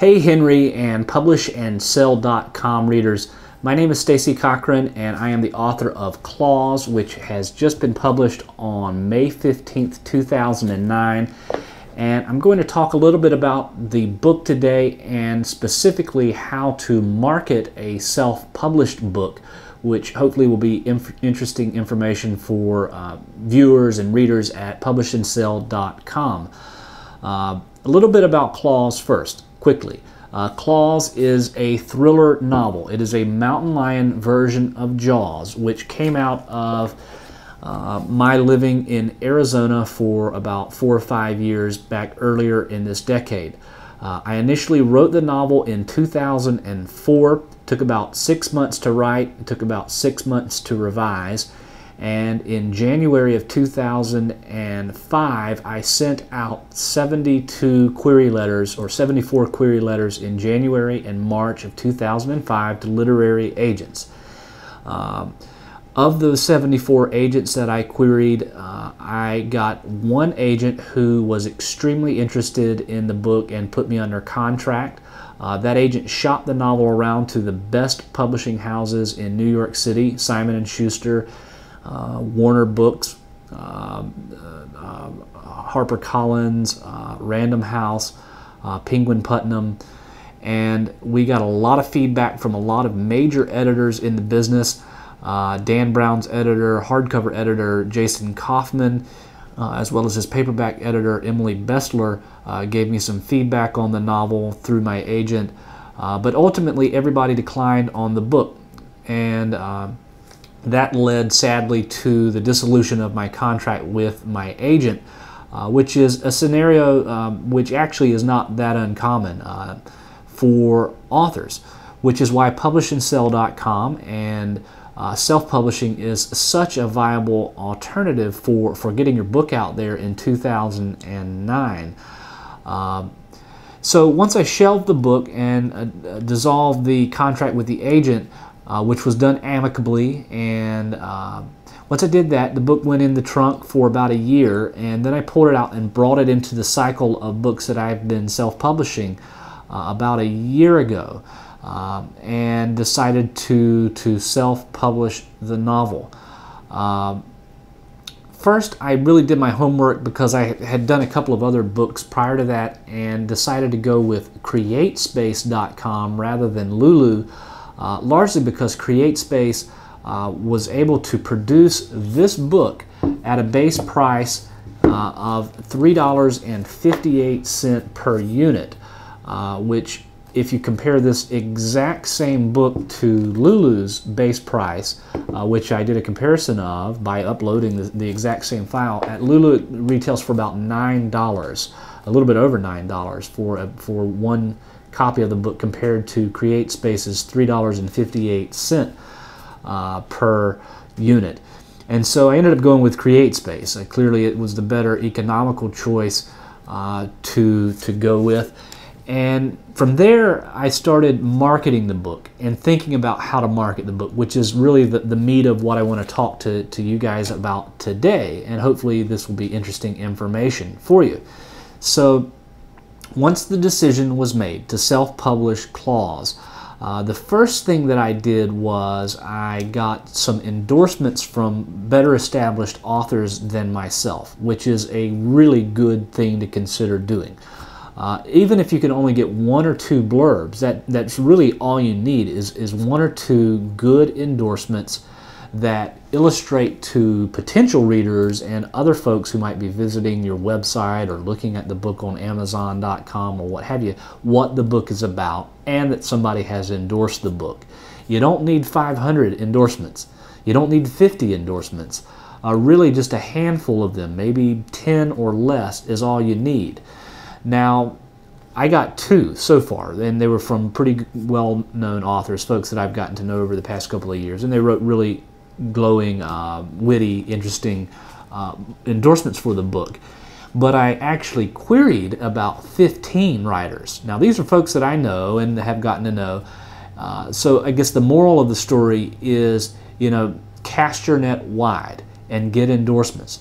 Hey Henry and publishandsell.com readers, my name is Stacey Cochran and I am the author of Clause, which has just been published on May 15th, 2009. And I'm going to talk a little bit about the book today and specifically how to market a self-published book, which hopefully will be interesting information for viewers and readers at publishandsell.com. A little bit about Clause first, quickly. Clause is a thriller novel. It is a mountain lion version of Jaws, which came out of my living in Arizona for about 4 or 5 years back earlier in this decade. I initially wrote the novel in 2004. Took about 6 months to write. It took about 6 months to revise. And in January of 2005, I sent out 72 query letters, or 74 query letters in January and March of 2005 to literary agents. Of those 74 agents that I queried, I got one agent who was extremely interested in the book and put me under contract. That agent shopped the novel around to the best publishing houses in New York City: Simon & Schuster, Warner Books, HarperCollins, Random House, Penguin Putnam, and we got a lot of feedback from a lot of major editors in the business. Dan Brown's editor, hardcover editor Jason Kaufman, as well as his paperback editor Emily Bestler, gave me some feedback on the novel through my agent, but ultimately everybody declined on the book, and that led sadly to the dissolution of my contract with my agent, which is a scenario which actually is not that uncommon for authors, which is why publishandsell.com and self-publishing is such a viable alternative for getting your book out there in 2009. So once I shelved the book and dissolved the contract with the agent, which was done amicably, and once I did that, the book went in the trunk for about a year, and then I pulled it out and brought it into the cycle of books that I've been self-publishing about a year ago, and decided to self-publish the novel. First, I really did my homework because I had done a couple of other books prior to that and decided to go with CreateSpace.com rather than Lulu, largely because CreateSpace was able to produce this book at a base price of $3.58 per unit, which, if you compare this exact same book to Lulu's base price, which I did a comparison of by uploading the exact same file, at Lulu it retails for about $9, a little bit over $9 for one copy of the book, compared to CreateSpace's $3.58 per unit. And so I ended up going with CreateSpace. Clearly it was the better economical choice to go with. And from there, I started marketing the book and thinking about how to market the book, which is really the meat of what I want to talk to you guys about today. And hopefully this will be interesting information for you. So once the decision was made to self-publish Clause, the first thing that I did was I got some endorsements from better established authors than myself, which is a really good thing to consider doing. Even if you can only get 1 or 2 blurbs, that's really all you need is 1 or 2 good endorsements that illustrate to potential readers and other folks who might be visiting your website or looking at the book on Amazon.com or what have you, what the book is about, and that somebody has endorsed the book. You don't need 500 endorsements. You don't need 50 endorsements. Really just a handful of them, maybe 10 or less, is all you need. Now, I got 2 so far, and they were from pretty well-known authors, folks that I've gotten to know over the past couple of years, and they wrote really glowing, witty, interesting endorsements for the book. But I actually queried about 15 writers. Now, these are folks that I know and have gotten to know. So I guess the moral of the story is, cast your net wide and get endorsements.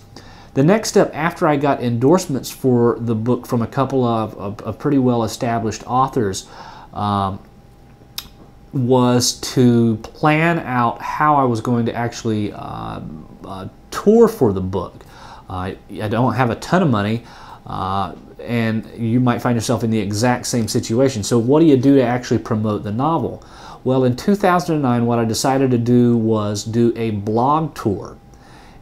The next step after I got endorsements for the book from a couple of pretty well-established authors was to plan out how I was going to actually tour for the book. I don't have a ton of money, and you might find yourself in the exact same situation. So what do you do to actually promote the novel? Well, in 2009, what I decided to do was do a blog tour.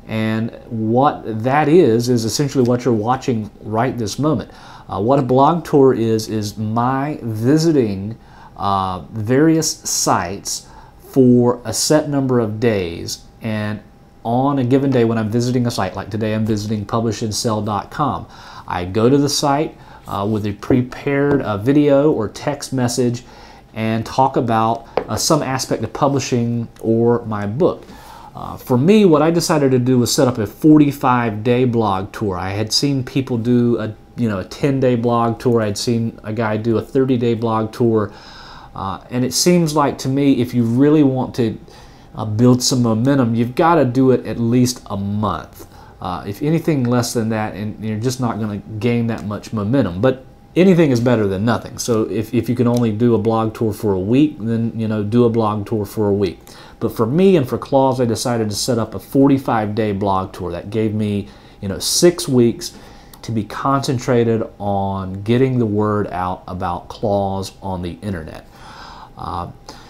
And what that is essentially what you're watching right this moment. What a blog tour is my visiting various sites for a set number of days, and on a given day when I'm visiting a site, like today I'm visiting publishandsell.com, I go to the site with a prepared video or text message and talk about some aspect of publishing or my book. For me, what I decided to do was set up a 45-day blog tour. I had seen people do a 10-day blog tour. I'd seen a guy do a 30-day blog tour. And it seems like to me, if you really want to build some momentum, you've got to do it at least a month. If anything less than that, and you're just not going to gain that much momentum. But anything is better than nothing. So if you can only do a blog tour for a week, then do a blog tour for a week. But for me and for Claws, I decided to set up a 45-day blog tour. That gave me 6 weeks to be concentrated on getting the word out about Claws on the internet.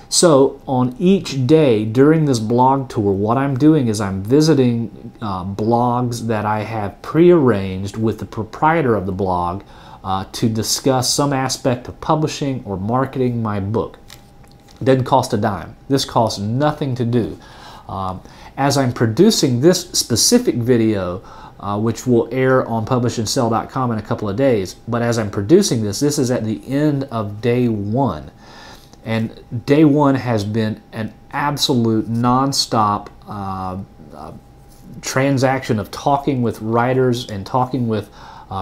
So on each day during this blog tour, what I'm doing is I'm visiting blogs that I have prearranged with the proprietor of the blog to discuss some aspect of publishing or marketing my book. It doesn't cost a dime. This costs nothing to do. As I'm producing this specific video, which will air on publishandsell.com in a couple of days, but as I'm producing this is at the end of day 1. And day 1 has been an absolute non-stop transaction of talking with writers and talking with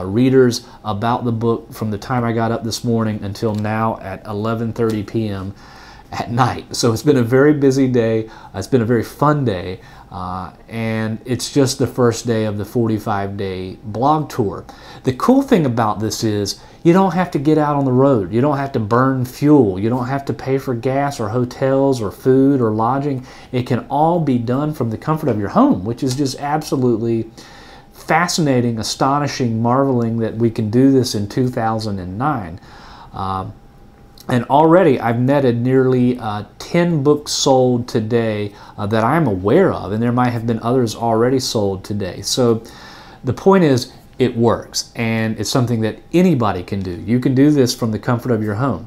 readers about the book from the time I got up this morning until now at 11:30 p.m. at night. So it's been a very busy day. It's been a very fun day. And it's just the first day of the 45-day blog tour. The cool thing about this is you don't have to get out on the road. You don't have to burn fuel. You don't have to pay for gas or hotels or food or lodging. It can all be done from the comfort of your home, which is just absolutely fascinating, astonishing, marveling that we can do this in 2009. And already I've netted nearly 10 books sold today that I'm aware of, and there might have been others already sold today. So the point is, it works, and it's something that anybody can do. You can do this from the comfort of your home.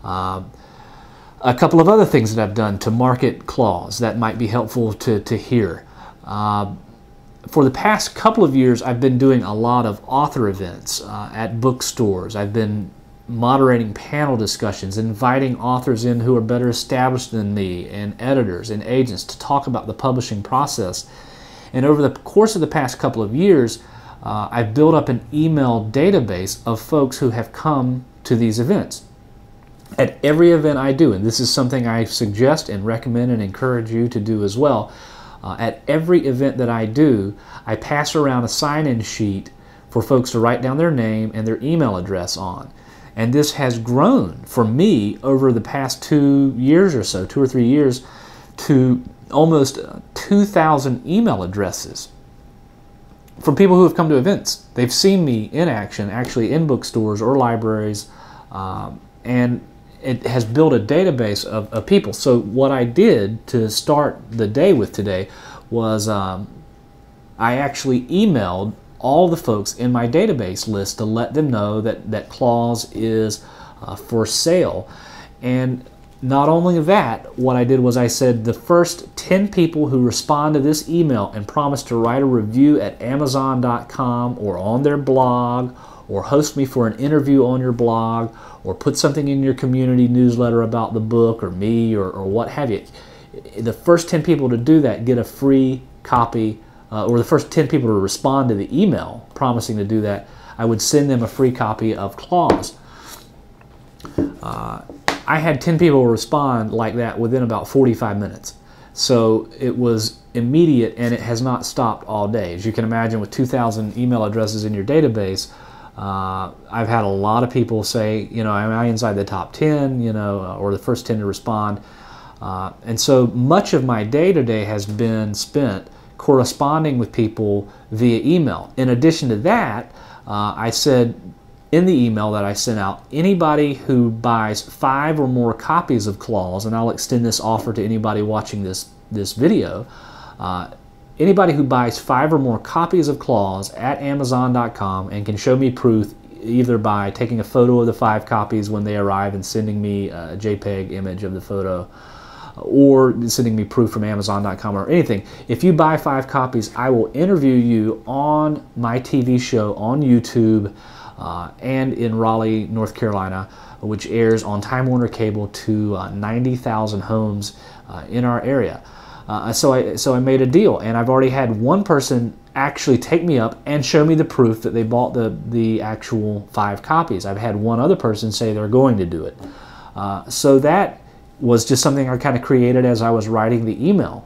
A couple of other things that I've done to market Claws that might be helpful to hear. For the past couple of years, I've been doing a lot of author events at bookstores. I've been moderating panel discussions, inviting authors in who are better established than me, and editors and agents to talk about the publishing process. And over the course of the past couple of years, I've built up an email database of folks who have come to these events. At every event I do, and this is something I suggest and recommend and encourage you to do as well, at every event that I do, I pass around a sign-in sheet for folks to write down their name and their email address on. And this has grown for me over the past 2 years or so, 2 or 3 years, to almost 2,000 email addresses from people who have come to events. They've seen me in action, actually in bookstores or libraries, and it has built a database of people. So what I did to start the day with today was I actually emailed all the folks in my database list to let them know that Claws is for sale. And not only that, what I did was I said the first 10 people who respond to this email and promise to write a review at Amazon.com or on their blog, or host me for an interview on your blog, or put something in your community newsletter about the book or me or what have you. The first 10 people to do that get a free copy, or the first 10 people to respond to the email promising to do that, I would send them a free copy of Claws. I had 10 people respond like that within about 45 minutes. So it was immediate, and it has not stopped all day. As you can imagine, with 2,000 email addresses in your database, I've had a lot of people say, you know, am I inside the top 10, you know, or the first 10 to respond. And so much of my day today has been spent corresponding with people via email. In addition to that, I said in the email that I sent out, anybody who buys 5 or more copies of Claws, and I'll extend this offer to anybody watching this video, anybody who buys 5 or more copies of Claws at Amazon.com and can show me proof either by taking a photo of the 5 copies when they arrive and sending me a JPEG image of the photo, or sending me proof from Amazon.com or anything. If you buy 5 copies, I will interview you on my TV show on YouTube and in Raleigh, North Carolina, which airs on Time Warner Cable to 90,000 homes in our area. So I made a deal, and I've already had one person actually take me up and show me the proof that they bought the actual 5 copies. I've had one other person say they're going to do it. So that was just something I kind of created as I was writing the email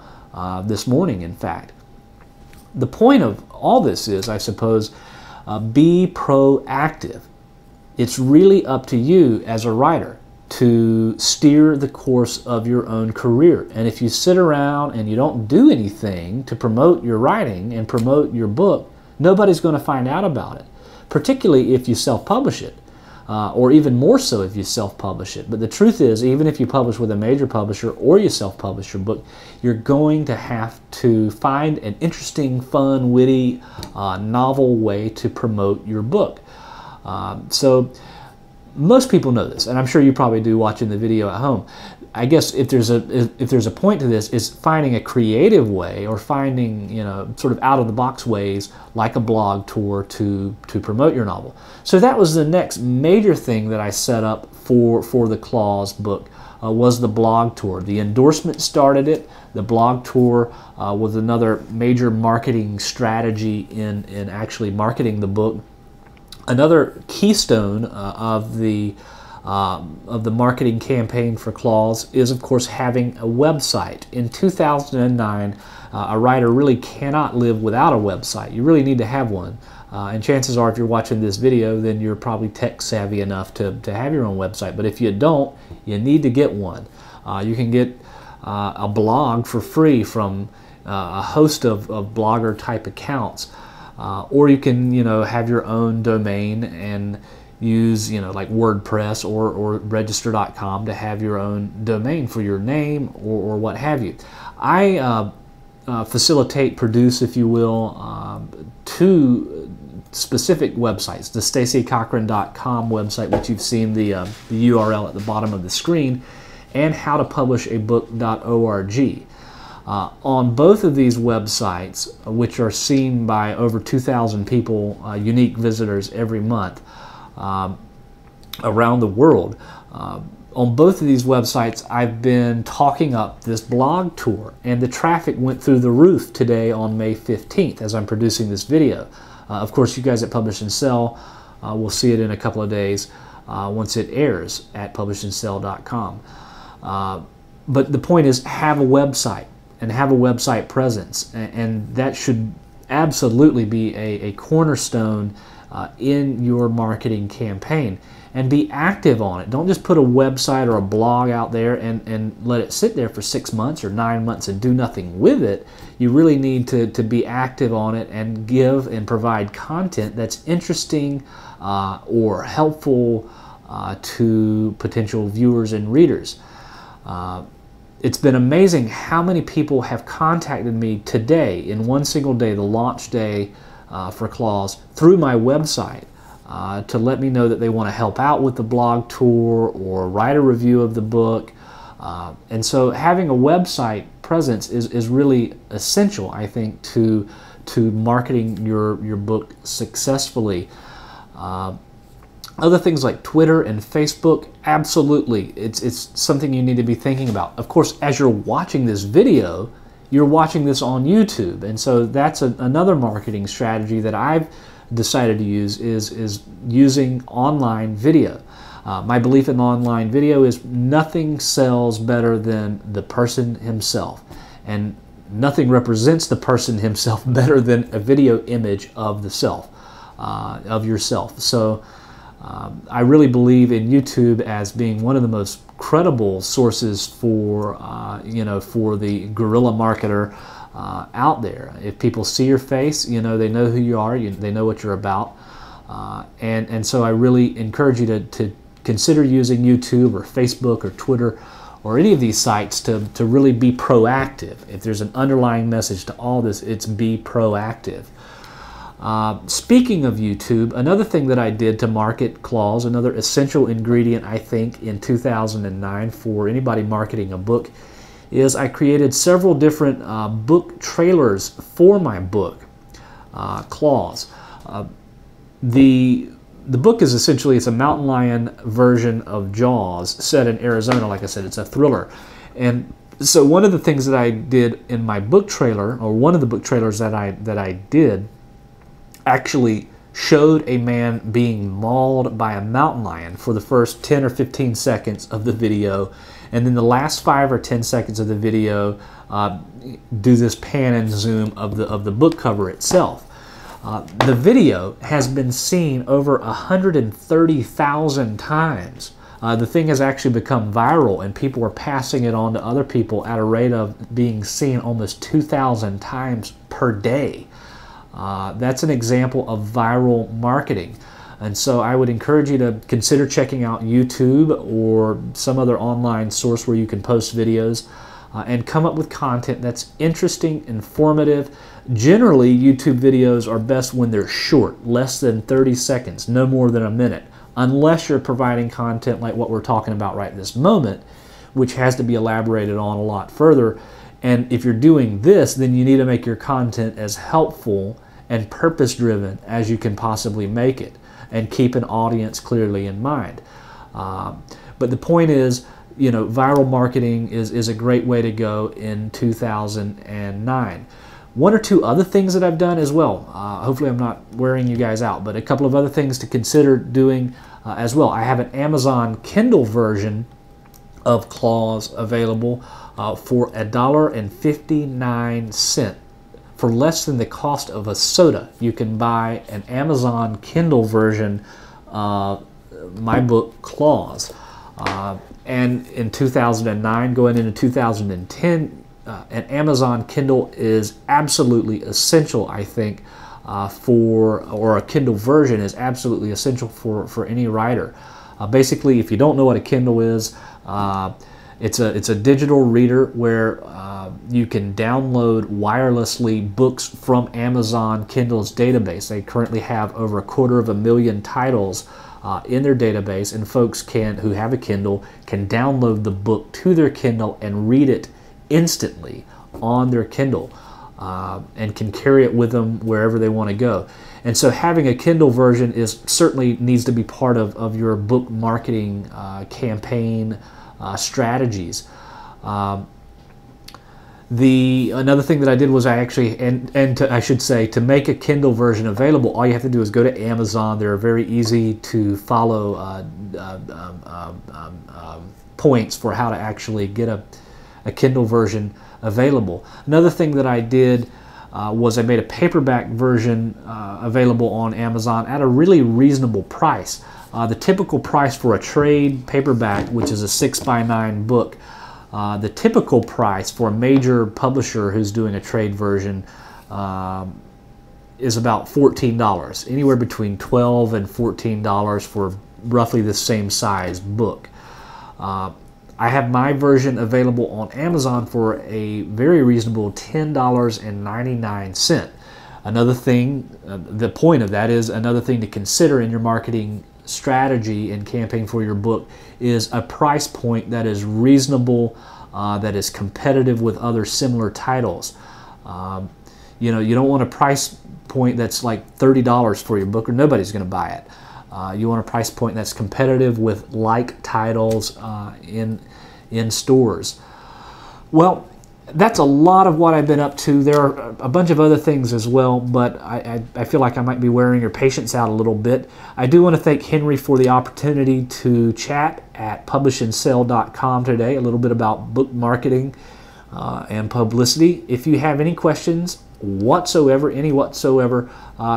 this morning, in fact. The point of all this is, I suppose, be proactive. It's really up to you as a writer to steer the course of your own career. And if you sit around and you don't do anything to promote your writing and promote your book, nobody's going to find out about it, particularly if you self-publish it, or even more so if you self-publish it. But the truth is, even if you publish with a major publisher or you self-publish your book, you're going to have to find an interesting, fun, witty, novel way to promote your book. So most people know this, and I'm sure you probably do watching the video at home. I guess if there's a point to this, is finding a creative way, or finding, you know, sort of out of the box ways like a blog tour to promote your novel. So that was the next major thing that I set up for the Claws book, was the blog tour. The endorsement started it. The blog tour was another major marketing strategy in actually marketing the book. Another keystone of the marketing campaign for Claws is, of course, having a website. In 2009, a writer really cannot live without a website. You really need to have one. And chances are, if you're watching this video, then you're probably tech savvy enough to have your own website. But if you don't, you need to get one. You can get a blog for free from a host of blogger type accounts. Or you can, you know, have your own domain and use, you know, like WordPress or register.com to have your own domain for your name or what have you. I facilitate, produce, if you will, 2 specific websites: the StaceyCochran.com website, which you've seen the URL at the bottom of the screen, and howtopublishabook.org. On both of these websites, which are seen by over 2,000 people, unique visitors every month around the world, on both of these websites I've been talking up this blog tour, and the traffic went through the roof today on May 15th as I'm producing this video. Of course, you guys at Publish and Sell will see it in a couple of days once it airs at publishandsell.com. But the point is, have a website and have a website presence, and that should absolutely be a cornerstone in your marketing campaign. And be active on it. Don't just put a website or a blog out there and let it sit there for 6 months or 9 months and do nothing with it. You really need to be active on it and give and provide content that's interesting or helpful to potential viewers and readers. It's been amazing how many people have contacted me today, in one single day, the launch day for Claws, through my website to let me know that they want to help out with the blog tour or write a review of the book. And so having a website presence is really essential, I think, to marketing your book successfully. Other things like Twitter and Facebook, absolutely, it's something you need to be thinking about. Of course, as you're watching this video, you're watching this on YouTube, and so that's another marketing strategy that I've decided to use is using online video. My belief in online video is nothing sells better than the person himself. And nothing represents the person himself better than a video image of the self, of yourself. So I really believe in YouTube as being one of the most credible sources for, for the guerrilla marketer out there. If people see your face, they know who you are, they know what you're about. And so I really encourage you to consider using YouTube or Facebook or Twitter or any of these sites to really be proactive. If there's an underlying message to all this, it's be proactive. Speaking of YouTube, another thing that I did to market Claws, another essential ingredient I think in 2009 for anybody marketing a book, is I created several different book trailers for my book, Claws. The book is essentially, it's a mountain lion version of Jaws set in Arizona. Like I said, it's a thriller. And so one of the things that I did in my book trailer, or one of the book trailers that I did, actually showed a man being mauled by a mountain lion for the first 10 or 15 seconds of the video, and then the last 5 or 10 seconds of the video do this pan and zoom of the book cover itself. The video has been seen over 130,000 times. The thing has actually become viral, and people are passing it on to other people at a rate of being seen almost 2,000 times per day. That's an example of viral marketing. And so I would encourage you to consider checking out YouTube or some other online source where you can post videos and come up with content that's interesting, informative. Generally, YouTube videos are best when they're short, less than 30 seconds, no more than a minute, unless you're providing content like what we're talking about right this moment, which has to be elaborated on a lot further. And if you're doing this, then you need to make your content as helpful and purpose-driven as you can possibly make it, and keep an audience clearly in mind. But the point is, viral marketing is a great way to go in 2009. One or two other things that I've done as well. Hopefully I'm not wearing you guys out, but a couple of other things to consider doing as well. I have an Amazon Kindle version of Claws available for $1.59. For less than the cost of a soda, you can buy an Amazon Kindle version of my book, Claws. And in 2009, going into 2010, an Amazon Kindle is absolutely essential, I think, or a Kindle version is absolutely essential for any writer. Basically, if you don't know what a Kindle is, it's a digital reader where you can download wirelessly books from Amazon Kindle's database. They currently have over 250,000 titles in their database, and folks who have a Kindle can download the book to their Kindle and read it instantly on their Kindle, and can carry it with them wherever they want to go. And so having a Kindle version certainly needs to be part of your book marketing campaign strategies. Another thing that I did was I should say, to make a Kindle version available, all you have to do is go to Amazon. They're very easy to follow points for how to actually get a Kindle version available. Another thing that I did was I made a paperback version available on Amazon at a really reasonable price. The typical price for a trade paperback, which is a 6x9 book, the typical price for a major publisher who's doing a trade version is about $14, anywhere between $12 and $14 for roughly the same size book. I have my version available on Amazon for a very reasonable $10.99. Another thing, the point of that is, another thing to consider in your marketing strategy and campaign for your book is a price point that is reasonable, that is competitive with other similar titles. You don't want a price point that's like $30 for your book, or nobody's going to buy it. You want a price point that's competitive with like titles in stores. Well, that's a lot of what I've been up to. There are a bunch of other things as well, but I feel like I might be wearing your patience out a little bit. I do want to thank Henry for the opportunity to chat at publishandsell.com today, a little bit about book marketing. and publicity. If you have any questions whatsoever,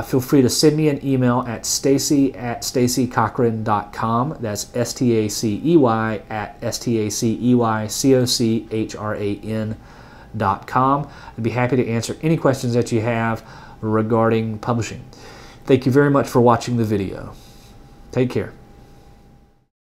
feel free to send me an email at stacey@staceycochran.com. That's stacey@staceycochran.com. I'd be happy to answer any questions that you have regarding publishing. Thank you very much for watching the video. Take care.